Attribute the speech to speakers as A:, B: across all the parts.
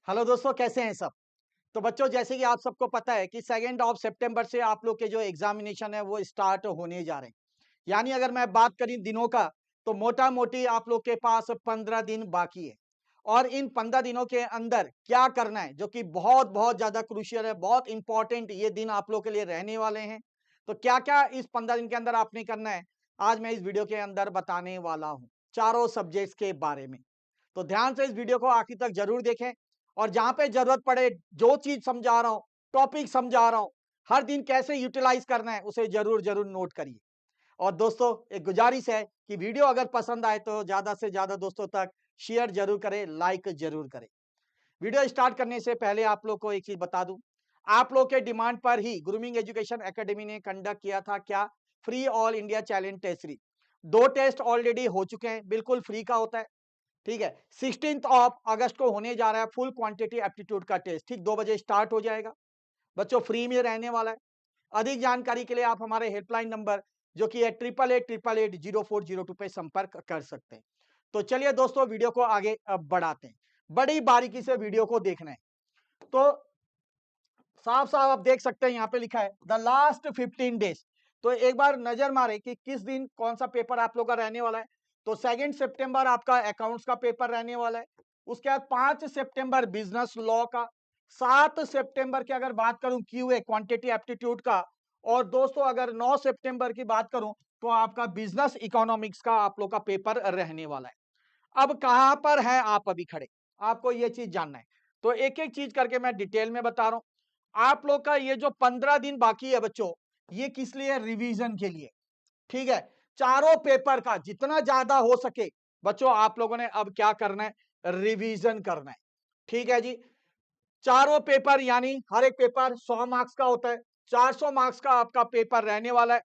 A: Hello दोस्तों, कैसे हैं सब। तो बच्चों, जैसे कि आप सबको पता है कि 2 ऑफ सितंबर से आप लोग के जो एग्जामिनेशन है वो स्टार्ट होने जा रहे हैं। यानी अगर मैं बात करी दिनों का, तो मोटा मोटी आप लोग के पास 15 दिन बाकी है। और इन 15 दिनों के अंदर क्या करना है, जो कि बहुत बहुत ज्यादा क्रूशियल है, बहुत इंपॉर्टेंट ये दिन आप लोग के लिए रहने वाले हैं। तो क्या क्या इस 15 दिन के अंदर आपने करना है, आज मैं इस वीडियो के अंदर बताने वाला हूँ, चारों सब्जेक्ट्स के बारे में। तो ध्यान से इस वीडियो को आखिर तक जरूर देखें। और जहां पे जरूरत पड़े, जो चीज समझा रहा हूं, टॉपिक समझा रहा हूं, हर दिन कैसे यूटिलाइज करना है उसे जरूर जरूर नोट करिए। और दोस्तों, एक गुजारिश है कि वीडियो अगर पसंद आए तो ज्यादा से ज्यादा दोस्तों तक शेयर जरूर करें, लाइक जरूर करें। वीडियो स्टार्ट करने से पहले आप लोग को एक चीज बता दूं, आप लोग के डिमांड पर ही ग्रूमिंग एजुकेशन एकेडमी ने कंडक्ट किया था क्या, free all India challenge test series. 2 test already हो चुके हैं, बिल्कुल फ्री का होता है। ठीक है, 16 ऑफ अगस्त को होने जा रहा है फुल क्वांटिटी एप्टीट्यूड का टेस्ट, ठीक 2 बजे स्टार्ट हो जाएगा। बच्चों, फ्री में रहने वाला है। अधिक जानकारी के लिए आप हमारे हेल्पलाइन नंबर, जो कि है 8888080402 पे संपर्क कर सकते हैं। तो चलिए दोस्तों, वीडियो को आगे अब बढ़ाते हैं। बड़ी बारीकी से वीडियो को देखना है। तो साफ साफ आप देख सकते हैं, यहाँ पे लिखा है द लास्ट 15 डेज। तो एक बार नजर मारे कि किस दिन कौन सा पेपर आप लोग का रहने वाला है। तो 2 सितंबर आपका अकाउंट्स का पेपर रहने वाला है। उसके बाद 5 सितंबर बिजनेस लॉ का। 7 सितंबर की अगर बात करूं क्यूए क्वांटिटी एप्टीट्यूड का। और दोस्तों, अगर 9 सितंबर की बात करूं तो आपका बिजनेस इकोनॉमिक्स का आप लोग का पेपर रहने वाला है। अब कहां पर है आप अभी खड़े, आपको ये चीज जानना है। तो एक एक चीज करके मैं डिटेल में बता रहा हूं। आप लोग का ये जो 15 दिन बाकी है बच्चों, ये किस लिए, रिवीजन के लिए। ठीक है, चारों पेपर का जितना ज्यादा हो सके बच्चों आप लोगों ने अब क्या करना है, रिवीजन करना है। ठीक है जी, चारों पेपर यानी हर एक पेपर 100 मार्क्स का होता है। 400 मार्क्स का आपका पेपर रहने वाला है।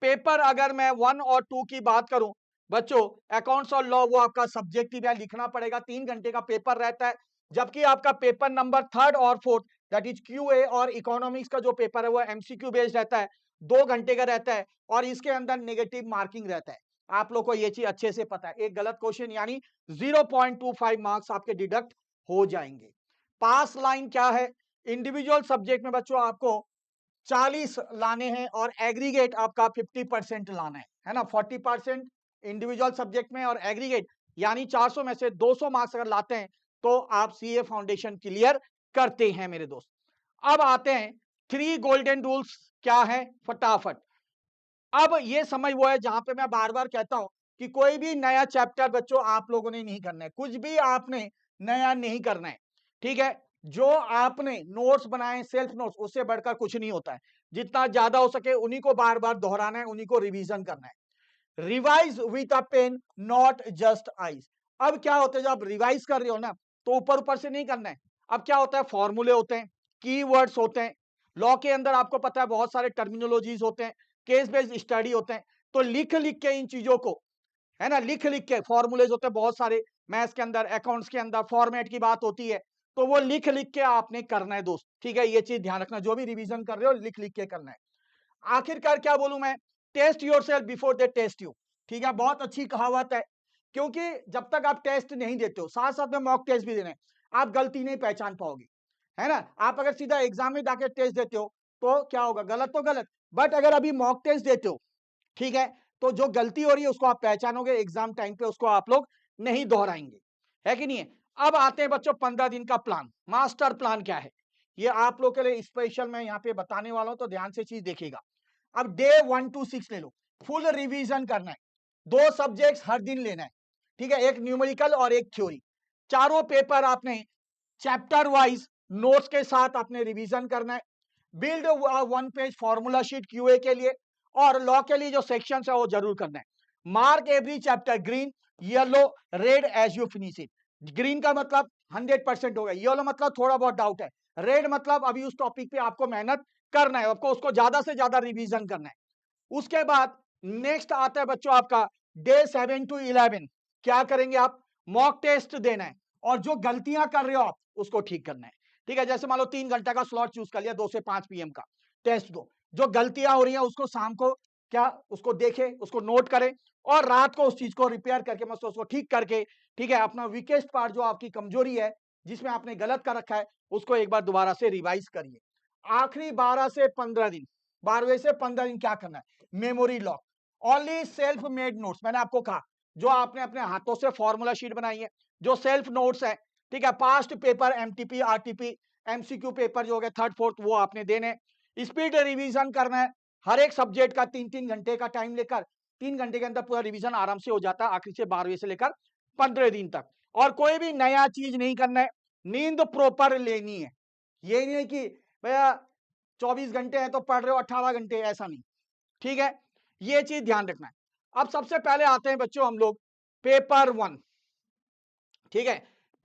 A: पेपर अगर मैं 1 और 2 की बात करूं बच्चों, अकाउंट्स और लॉ वो आपका सब्जेक्टिव है, लिखना पड़ेगा, 3 घंटे का पेपर रहता है। जबकि आपका पेपर नंबर 3rd और 4th, दैट इज क्यूए और इकोनॉमिक्स का जो पेपर है वो एमसीक्यू बेस्ड रहता है, 2 घंटे का रहता है। और इसके अंदर नेगेटिव मार्किंग रहता है। आप लोग को ये चीज अच्छे से पता है, एक गलत क्वेश्चन यानी 0.25 मार्क्स आपके डिडक्ट हो जाएंगे। पास लाइन क्या है, इंडिविजुअल सब्जेक्ट में बच्चों आपको 40 लाने हैं और एग्रीगेट आपका 50% लाना है ना। 40% इंडिविजुअल सब्जेक्ट में और एग्रीगेट यानी 400 में से 200 मार्क्स अगर लाते हैं तो आप सीए फाउंडेशन क्लियर करते हैं मेरे दोस्त। अब आते हैं 3 गोल्डन रूल्स क्या है, फटाफट। अब ये समझ वो है जहां पे मैं बार बार कहता हूं कि कोई भी नया चैप्टर बच्चों आप लोगों ने नहीं करना है, कुछ भी आपने नया नहीं करना है। ठीक है, जो आपने नोट्स बनाए, सेल्फ नोट्स, उससे बढ़कर कुछ नहीं होता है। जितना ज्यादा हो सके उन्हीं को बार बार दोहराना है, उन्हीं को रिवीजन करना है। Revise with a pen, not just eyes. अब क्या होता है, जब आप रिवाइज कर रहे हो ना, तो ऊपर ऊपर से नहीं करना है। अब क्या होता है, फॉर्मूले होते हैं, कीवर्ड्स होते हैं, लॉ के अंदर आपको पता है बहुत सारे टर्मिनोलॉजीज होते हैं, केस बेस्ड स्टडी होते हैं। तो लिख लिख के इन चीजों को, है ना, लिख लिख के, फॉर्मूलेज होते हैं बहुत सारे, मैथ्स के अंदर, अकाउंट्स के अंदर फॉर्मेट की बात होती है। तो वो लिख लिख के आपने करना है दोस्त। ठीक है, ये चीज ध्यान रखना, जो भी रिवीजन कर रहे हो लिख लिख के करना है। आखिरकार क्या बोलूं मैं, test yourself before they test you. ठीक है, बहुत अच्छी कहावत है। क्योंकि जब तक आप टेस्ट नहीं देते हो, साथ साथ में मॉक टेस्ट भी देना है, आप गलती नहीं पहचान पाओगे। है ना, आप अगर सीधा एग्जाम में जाके टेस्ट देते हो तो क्या होगा, गलत तो गलत। बट अगर अभी मॉक टेस्ट देते हो, ठीक है, तो जो गलती हो रही है उसको आप पहचानोगे, एग्जाम टाइम पे उसको आप लोग नहीं दोहराएंगे। है कि नहीं है। अब आते हैं बच्चों 15 दिन का प्लान, मास्टर प्लान क्या है, ये आप लोग के लिए स्पेशल मैं यहाँ पे बताने वाला हूं, तो ध्यान से चीज देखिएगा। अब डे 1 to 6 ले लो, फुल रिवीजन करना है। 2 सब्जेक्ट्स हर दिन लेना है। ठीक है, एक न्यूमेरिकल और एक थ्योरी। चारों पेपर आपने चैप्टर वाइज नोट्स के साथ आपने रिवीजन करना है। Build 1 page formula sheet QA के लिए, और लॉ के लिए जो सेक्शन है वो जरूर करना है। Mark every chapter green, yellow, red as you finish it. Green का मतलब 100% होगा, येलो मतलब थोड़ा बहुत डाउट है, रेड मतलब अभी उस टॉपिक पे आपको मेहनत करना है, आपको उसको ज्यादा से ज्यादा रिवीजन करना है। उसके बाद नेक्स्ट आता है बच्चों आपका डे 7 to 11। क्या करेंगे आप, मॉक टेस्ट देना है, और जो गलतियां कर रहे हो आप उसको ठीक करना है। ठीक है, जैसे मान लो 3 घंटा का स्लॉट चूज कर लिया, 2 से 5 PM का टेस्ट दो। जो गलतियां हो रही हैं उसको शाम को क्या, उसको देखे, उसको नोट करें, और रात को उस चीज को रिपेयर करके, मतलब उसको ठीक करके, ठीक है, अपना वीकेस्ट पार्ट जो आपकी कमजोरी है, जिसमें आपने गलत कर रखा है उसको एक बार दोबारा से रिवाइज करिए। आखिरी 12 से 15 दिन, 12वें से 15 दिन क्या करना है, memory lock, only self made notes. मैंने आपको कहा जो आपने अपने हाथों से फॉर्मूला शीट बनाई है, जो सेल्फ नोट्स है, ठीक है, past paper, MTP, RTP, MCQ paper जो हो गए थर्ड फोर्थ, वो आपने देने। स्पीड रिवीजन करना है, हर एक सब्जेक्ट का 3-3 घंटे का टाइम लेकर 3 घंटे के अंदर पूरा रिवीजन आराम से हो जाता है, आखिरी से 12वें से लेकर 15 दिन तक। और कोई भी नया चीज नहीं करना है, नींद प्रॉपर लेनी है। ये नहीं है कि भैया 24 घंटे हैं तो पढ़ रहे हो 18 घंटे, ऐसा नहीं, ठीक है, ये चीज ध्यान रखना है। अब सबसे पहले आते हैं बच्चों हम लोग पेपर 1, ठीक है,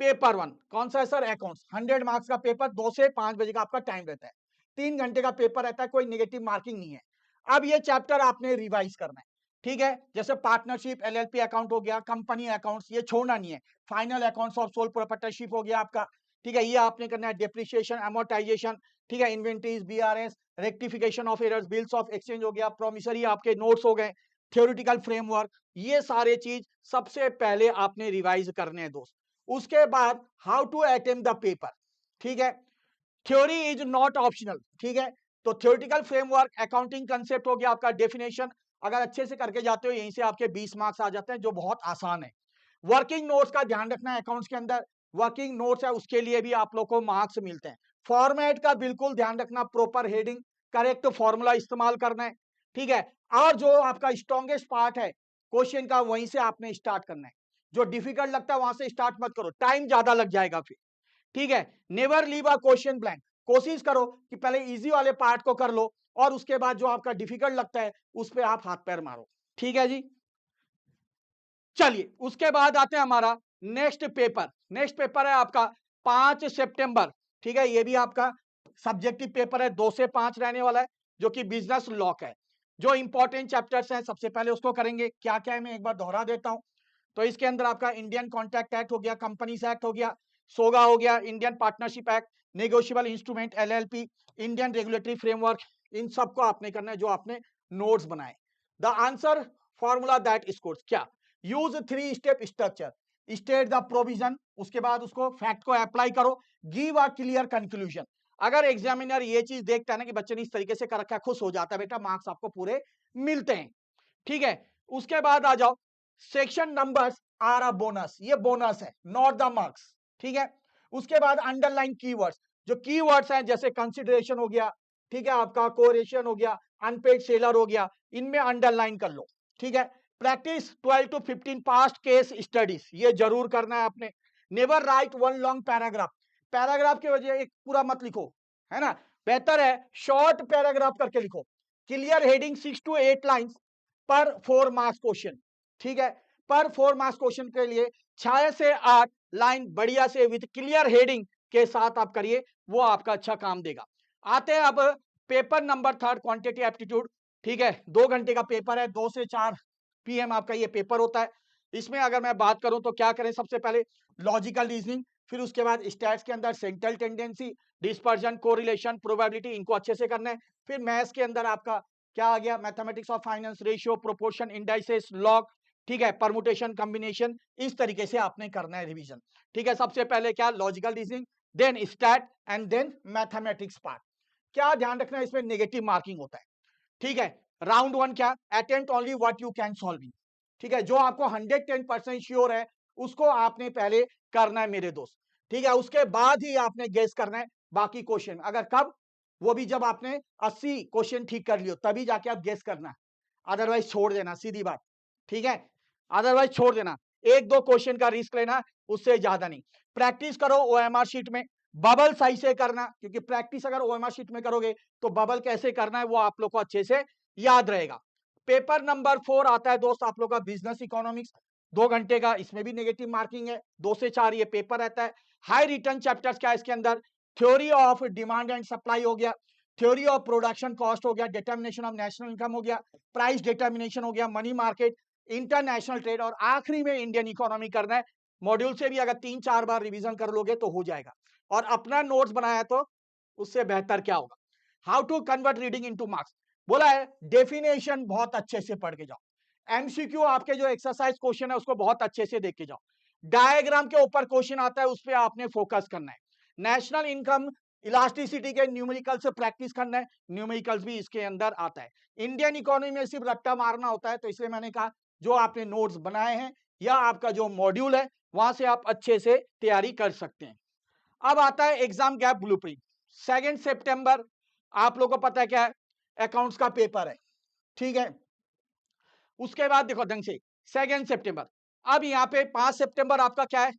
A: पेपर 1 कौन सा है सर, अकाउंट्स, 100 मार्क्स का पेपर, 2 से 5 बजे का आपका टाइम रहता है, 3 घंटे का पेपर रहता है, कोई नेगेटिव मार्किंग नहीं है। अब ये चैप्टर आपने रिवाइज करना है, ठीक है, जैसे पार्टनरशिप, एलएलपी अकाउंट हो गया, कंपनी अकाउंट्स, ये छोड़ना नहीं है, final accounts of sole proprietorship हो गया आपका, ठीक है, ये आपने करना है, डेप्रिसिएशन, अमोर्टाइजेशन, ठीक है, inventories, BRS, rectification of errors, bills of exchange हो गया, प्रोमिसरी आपके नोट्स हो गए, थ्योरेटिकल फ्रेमवर्क, ये सारे चीज सबसे पहले आपने रिवाइज करने हैं दोस्त। उसके बाद how to attempt the paper, ठीक है, थ्योरी इज नॉट ऑप्शनल, ठीक है, तो थ्योरेटिकल फ्रेमवर्क, अकाउंटिंग कंसेप्ट हो गया आपका, डेफिनेशन, अगर अच्छे से करके जाते हो यहीं से आपके 20 मार्क्स आ जाते हैं, जो बहुत आसान है। वर्किंग नोट्स का ध्यान रखना है, अकाउंट्स के अंदर वर्किंग नोट्स है उसके लिए भी आप लोग को मार्क्स मिलते हैं। फॉर्मेट का बिल्कुल ध्यान रखना, प्रॉपर हेडिंग, करेक्ट फॉर्मूला इस्तेमाल करना है, ठीक है, और जो आपका स्ट्रॉन्गेस्ट पार्ट है क्वेश्चन का, वहीं से आपने स्टार्ट करना है, जो डिफिकल्ट लगता है वहां से स्टार्ट मत करो, टाइम ज्यादा लग जाएगा फिर, ठीक है। Never leave a question blank, कोशिश करो कि पहले इजी वाले पार्ट को कर लो और उसके बाद जो आपका डिफिकल्ट लगता है उस पर आप हाथ पैर मारो, ठीक है जी। चलिए उसके बाद आते हैं हमारा नेक्स्ट पेपर, नेक्स्ट पेपर है आपका 5 सितंबर, ठीक है, ये भी आपका सब्जेक्टिव पेपर है, 2 से 5 रहने वाला है, जो कि बिजनेस लॉ का है। जो इंपॉर्टेंट चैप्टर्स हैं सबसे पहले उसको करेंगे, क्या क्या है मैं एक बार दोहरा देता हूं। तो इसके अंदर आपका इंडियन कॉन्ट्रैक्ट एक्ट हो गया, कंपनीज एक्ट हो गया, सोगा हो गया, Indian partnership act, negotiable instrument LLP, Indian regulatory framework, इन सबको आपने करना है जो आपने नोट्स बनाए। The answer formula that scores, क्या, use 3 step structure, state the provision, उसके बाद उसको फैक्ट को अप्लाई करो, गिव अ क्लियर कंक्लूजन। अगर एग्जामिनर ये चीज देखता है ना कि बच्चे ने इस तरीके से कर रखा है, खुश हो जाता है, बेटा मार्क्स आपको पूरे मिलते हैं, ठीक है। उसके बाद आ जाओ, section numbers are a bonus, ये बोनस है, नॉट द मार्क्स, ठीक है। उसके बाद अंडरलाइन कीवर्ड्स, जो कीवर्ड्स हैं जैसे कंसिडरेशन हो गया, ठीक है, आपका कोरेशन हो गया, अनपेड सेलर हो गया, इनमें अंडरलाइन कर लो, ठीक है। Practice 12 to 15 past case studies, ये जरूर करना है आपने। Never write one long paragraph, paragraph की वजह एक पूरा मत लिखो, है ना, बेहतर है शॉर्ट पैराग्राफ करके लिखो। क्लियर हेडिंग 6 to 8 लाइंस पर 4 मार्क्स क्वेश्चन, ठीक है, पर 4 मार्क्स क्वेश्चन के लिए 6 से 8 लाइन बढ़िया से विद क्लियर हेडिंग के साथ आप करिए, वो आपका अच्छा काम देगा। आते हैं अब पेपर नंबर 3 क्वांटिटी एप्टीट्यूड, ठीक है, 2 घंटे का पेपर है, 2 से 4 पीएम आपका ये पेपर होता है। इसमें अगर मैं बात करूं तो क्या करें, सबसे पहले लॉजिकल रीजनिंग, फिर उसके बाद स्टैट्स के अंदर central tendency, dispersion, correlation, probability, इनको अच्छे से करना है। फिर मैथ्स के अंदर आपका क्या आ गया, mathematics of finance, ratio, proportion, indices, log, ठीक है, परमुटेशन, कॉम्बिनेशन, इस तरीके से आपने करना है रिवीजन, ठीक है। सबसे पहले क्या, logical reasoning, then stat and then mathematics part. क्या ध्यान रखना है, इसमें नेगेटिव मार्किंग होता है, ठीक है। राउंड 1 क्या, attempt only what you can solving, ठीक है, जो आपको 110% श्योर है उसको आपने पहले करना है मेरे दोस्त, ठीक है। उसके बाद ही आपने गेस करना है बाकी क्वेश्चन, अगर कब, वो भी जब आपने 80 क्वेश्चन ठीक कर लियो तभी जाके आप गेस करना, अदरवाइज छोड़ देना, सीधी बात, ठीक है, अदरवाइज छोड़ देना, 1-2 क्वेश्चन का रिस्क लेना, उससे ज्यादा नहीं। प्रैक्टिस करो ओएमआर शीट में, बबल सही से करना, क्योंकि प्रैक्टिस अगर ओएमआर शीट में करोगे तो बबल कैसे करना है वो आप लोग को अच्छे से याद रहेगा। पेपर नंबर 4 आता है दोस्त आप लोग का बिजनेस इकोनॉमिक्स, 2 घंटे का, इसमें भी नेगेटिव मार्किंग है, 2 से 4 ये पेपर रहता है। हाई रिटर्न चैप्टर्स क्या है इसके अंदर, theory of demand and supply हो गया, थ्योरी ऑफ प्रोडक्शन कॉस्ट हो गया, डिटर्मिनेशन ऑफ नेशनल इनकम हो गया, प्राइस डिटर्मिनेशन हो गया, मनी मार्केट, इंटरनेशनल ट्रेड, और आखिरी में इंडियन इकोनॉमी करना है। मॉड्यूल से भी अगर 3-4 बार रिवीजन कर लोगे तो हो जाएगा, और अपना नोट्स बनाया तो उससे बेहतर क्या होगा। How to convert reading into marks, बोला है डेफिनेशन बहुत अच्छे से पढ़ के जाओ, एमसीक्यू आपके जो एक्सरसाइज क्वेश्चन है उसको बहुत अच्छे से देख के जाओ, डायग्राम के ऊपर क्वेश्चन आता है, उस पर आपने फोकस करना है। नेशनल इनकम इलास्टिसिटी के न्यूमेरिकल से प्रैक्टिस करना है, न्यूमेरिकल्स भी इसके अंदर आता है। इंडियन इकोनॉमी में सिर्फ रट्टा मारना होता है, तो इसलिए मैंने कहा जो आपने नोट्स बनाए हैं या आपका जो मॉड्यूल है वहां से आप अच्छे से तैयारी कर सकते हैं। अब आता है एग्जाम गैप ब्लूप्रिंट। 2 सितंबर आप लोगों को पता है क्या है, अकाउंट्स का पेपर है, ठीक है। उसके बाद देखो ढंग से 2 सितंबर, अब यहाँ पे 5 सितंबर आपका क्या है,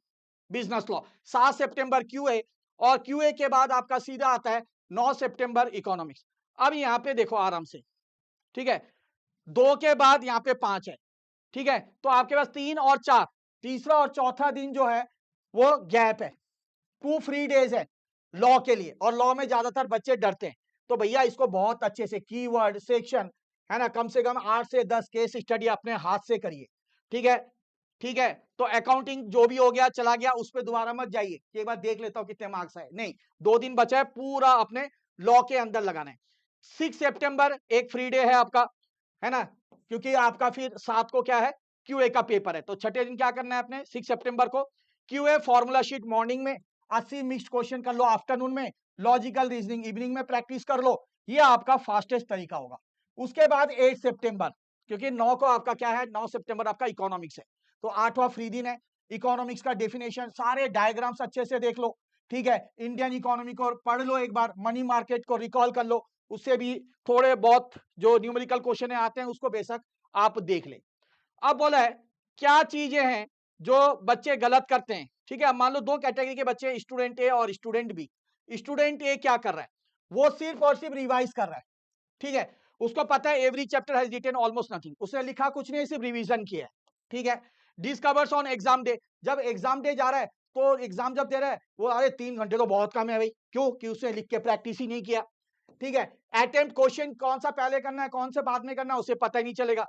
A: बिजनेस लॉ। 7 सितंबर क्यूए, और क्यूए के बाद आपका सीधा आता है 9 सितंबर इकोनॉमिक्स। अब यहाँ पे देखो आराम से, ठीक है, 2 के बाद यहाँ पे 5 है, ठीक है। तो आपके पास 3 और 4, तीसरा और चौथा दिन जो है वो गैप है, 2 फ्री डेज है लॉ के लिए, और लॉ में ज्यादातर बच्चे डरते हैं। तो भैया इसको बहुत अच्छे से कीवर्ड सेक्शन है ना, कम से कम 8 से 10 केस स्टडी अपने हाथ से करिए, ठीक है, ठीक है। तो अकाउंटिंग जो भी हो गया चला गया, उस पर दोबारा मत जाइए कि एक बार देख लेता हूं कितने मार्क्स आए, नहीं, 2 दिन बचा है, पूरा अपने लॉ के अंदर लगाना है। 6 सितंबर एक फ्री डे है आपका, है ना, क्योंकि आपका फिर 7 को क्या है, क्यूए का पेपर है। तो छठे दिन क्या करना है अपने 6 सितंबर को, क्यूए फॉर्मूला शीट मॉर्निंग में, 80 मिक्स्ड क्वेश्चन कर लो आफ्टरनून में, लॉजिकल रीजनिंग इवनिंग में प्रैक्टिस कर लो, ये आपका फास्टेस्ट तरीका होगा। उसके बाद 8 सितंबर, क्योंकि 9 को आपका क्या है, 9 सितंबर आपका इकोनॉमिक्स है, तो 8वां फ्री दिन है। इकोनॉमिक्स का डेफिनेशन सारे डायग्राम्स अच्छे से देख लो, ठीक है। इंडियन इकोनॉमी को पढ़ लो एक बार, मनी मार्केट को रिकॉल कर लो, उससे भी थोड़े बहुत जो न्यूमेरिकल क्वेश्चन आते हैं उसको बेशक आप देख ले। अब बोला है क्या चीजें हैं जो बच्चे गलत करते हैं, ठीक है। अब मान लो 2 कैटेगरी के बच्चे, स्टूडेंट ए और स्टूडेंट बी। स्टूडेंट ए क्या कर रहा है, वो सिर्फ और सिर्फ रिवाइज कर रहा है, ठीक है। उसको पता है every chapter has written almost nothing, उसने लिखा कुछ नहीं, सिर्फ रिवीजन किया है, ठीक है। डिस्कवर्स ऑन एग्जाम डे, जब एग्जाम डे जा रहा है तो एग्जाम जब दे रहा है वो, अरे 3 घंटे तो बहुत कम है भाई, क्यों कि उसने लिख के प्रैक्टिस ही नहीं किया, ठीक है। अटेम्प्ट क्वेश्चन कौन सा पहले करना है कौन से बाद में करना है उसे पता ही नहीं चलेगा।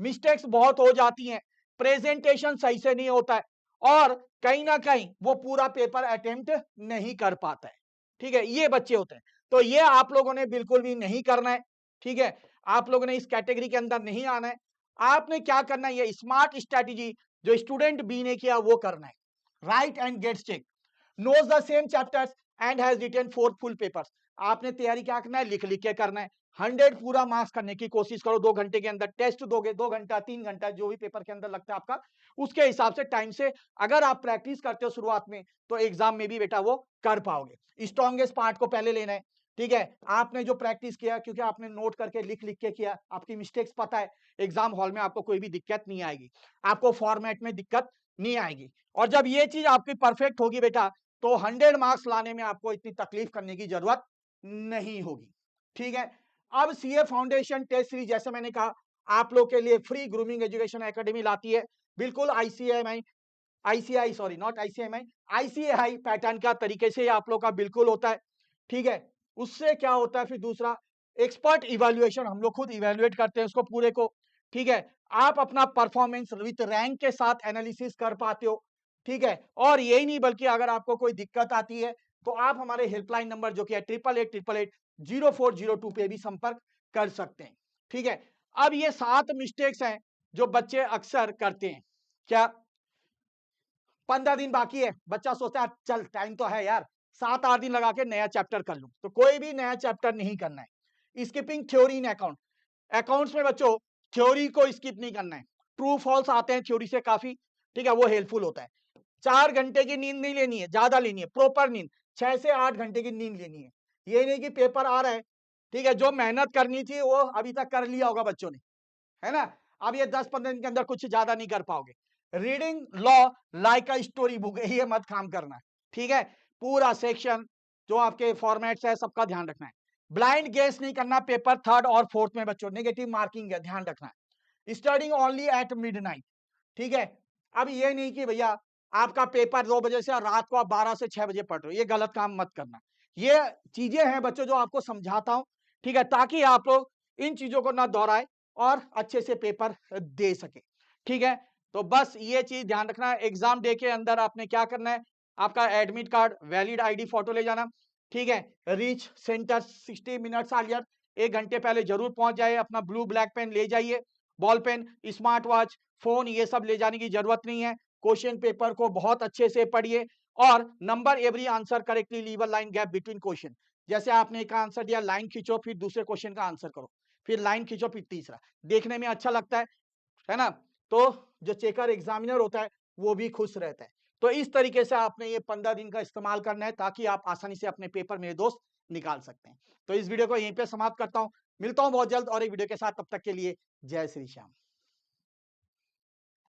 A: मिस्टेक्स बहुत हो जाती हैं, प्रेजेंटेशन सही से नहीं होता है, और कहीं ना कहीं वो पूरा पेपर अटेम्प्ट नहीं कर पाता है, ठीक है। ये बच्चे होते हैं, तो ये आप लोगों ने बिल्कुल भी नहीं करना है, ठीक है। आप लोगों ने इस कैटेगरी के अंदर नहीं आना है। आपने क्या करना है, ये स्मार्ट स्ट्रेटेजी जो स्टूडेंट बी ने किया वो करना है। Write and gets check, knows the same chapters and has written 4 full papers। आपने तैयारी क्या करना है, लिख लिख के करना है। 100 पूरा मार्क्स करने की कोशिश करो, 2 घंटे के अंदर टेस्ट दोगे, 2 घंटा 3 घंटा जो भी पेपर के अंदर लगता है आपका, उसके हिसाब से टाइम से अगर आप प्रैक्टिस करते हो शुरुआत में, तो एग्जाम में भी बेटा वो कर पाओगे। स्ट्रॉन्गेस्ट पार्ट को पहले लेना है, ठीक है। आपने जो प्रैक्टिस किया, क्योंकि आपने नोट करके लिख लिख के किया, आपकी मिस्टेक्स पता है, एग्जाम हॉल में आपको कोई भी दिक्कत नहीं आएगी, आपको फॉर्मेट में दिक्कत नहीं आएगी। और जब ये चीज आपकी परफेक्ट होगी बेटा, तो 100 मार्क्स लाने में आपको इतनी तकलीफ करने की जरूरत नहीं होगी, ठीक है। अब सीए फाउंडेशन टेस्ट सीरीज, जैसे मैंने कहा, आप लोग के लिए फ्री ग्रूमिंग एजुकेशन एकेडमी लाती है, बिल्कुल ICI sorry not ICMI, ICAI pattern का तरीके से आप लोग का बिल्कुल होता है, ठीक है। उससे क्या होता है फिर दूसरा, एक्सपर्ट इवैल्यूएशन, हम लोग खुद इवैल्यूएट करते हैं उसको पूरे को, ठीक है। आप अपना परफॉर्मेंस विद रैंक के साथ एनालिसिस कर पाते हो, ठीक है। और यही नहीं बल्कि अगर आपको कोई दिक्कत आती है तो आप हमारे हेल्पलाइन नंबर जो कि है 8888880402 पे भी संपर्क कर सकते हैं, ठीक है। अब ये 7 मिस्टेक्स हैं जो बच्चे अक्सर करते हैं। क्या 15 दिन बाकी है, बच्चा सोचता है चल टाइम तो है यार, 7-8 दिन लगा के नया चैप्टर कर लूं, तो कोई भी नया चैप्टर नहीं करना है। स्किपिंग थ्योरी इन अकाउंट, अकाउंट्स में बच्चों थ्योरी को स्किप नहीं करना है। ट्रू फॉल्स आते हैं थ्योरी से काफी, ठीक है, वो हेल्पफुल होता है। 4 घंटे की नींद नहीं लेनी है, ज्यादा लेनी है, प्रॉपर नींद 6 से 8 घंटे की नींद लेनी है। ये नहीं कि पेपर आ रहा है, ठीक है, जो मेहनत करनी थी वो अभी तक कर लिया होगा बच्चों ने, है ना, अब ये 10-15 दिन के अंदर कुछ ज्यादा नहीं कर पाओगे। Reading law like a story book, ये मत काम करना, ठीक है। पूरा सेक्शन जो आपके फॉर्मेट्स है सबका ध्यान रखना है। ब्लाइंड गेस नहीं करना, पेपर 3rd और 4th में बच्चों नेगेटिव मार्किंग है, ध्यान रखना है। स्टडिंग ओनली एट मिडनाइट, ठीक है। अब ये नहीं कि भैया आपका पेपर 2 बजे से रात को आप 12 से 6 बजे पढ़ रहे हो, ये गलत काम मत करना। ये चीजें हैं बच्चों जो आपको समझाता हूं, ठीक है, ताकि आप लोग इन चीजों को ना दोहराए और अच्छे से पेपर दे सके, ठीक है। तो बस ये चीज ध्यान रखना है। एग्जाम डे के अंदर आपने क्या करना है, आपका admit card, valid ID photo ले जाना, ठीक है। रीच सेंटर 60 मिनट्स अर्लियर, 1 घंटे पहले जरूर पहुंच जाए। अपना ब्लू ब्लैक पेन ले जाइए, ball pen, smart watch, phone, ये सब ले जाने की जरूरत नहीं है। क्वेश्चन पेपर को बहुत अच्छे से पढ़िए और number every answer correctly, leave a line gap between question. जैसे आपने एक आंसर दिया, लाइन खींचो, फिर दूसरे क्वेश्चन का आंसर करो, फिर लाइन खींचो, फिर तीसरा। देखने में अच्छा लगता है ना? तो जो चेकर एग्जामिनर होता है वो भी खुश रहता है। तो इस तरीके से आपने ये 15 दिन का इस्तेमाल करना है ताकि आप आसानी से अपने पेपर मेरे दोस्त निकाल सकते हैं। तो इस वीडियो को यहीं पे समाप्त करता हूँ। मिलता हूँ बहुत जल्द और एक वीडियो के साथ, तब तक के लिए जय श्री श्याम।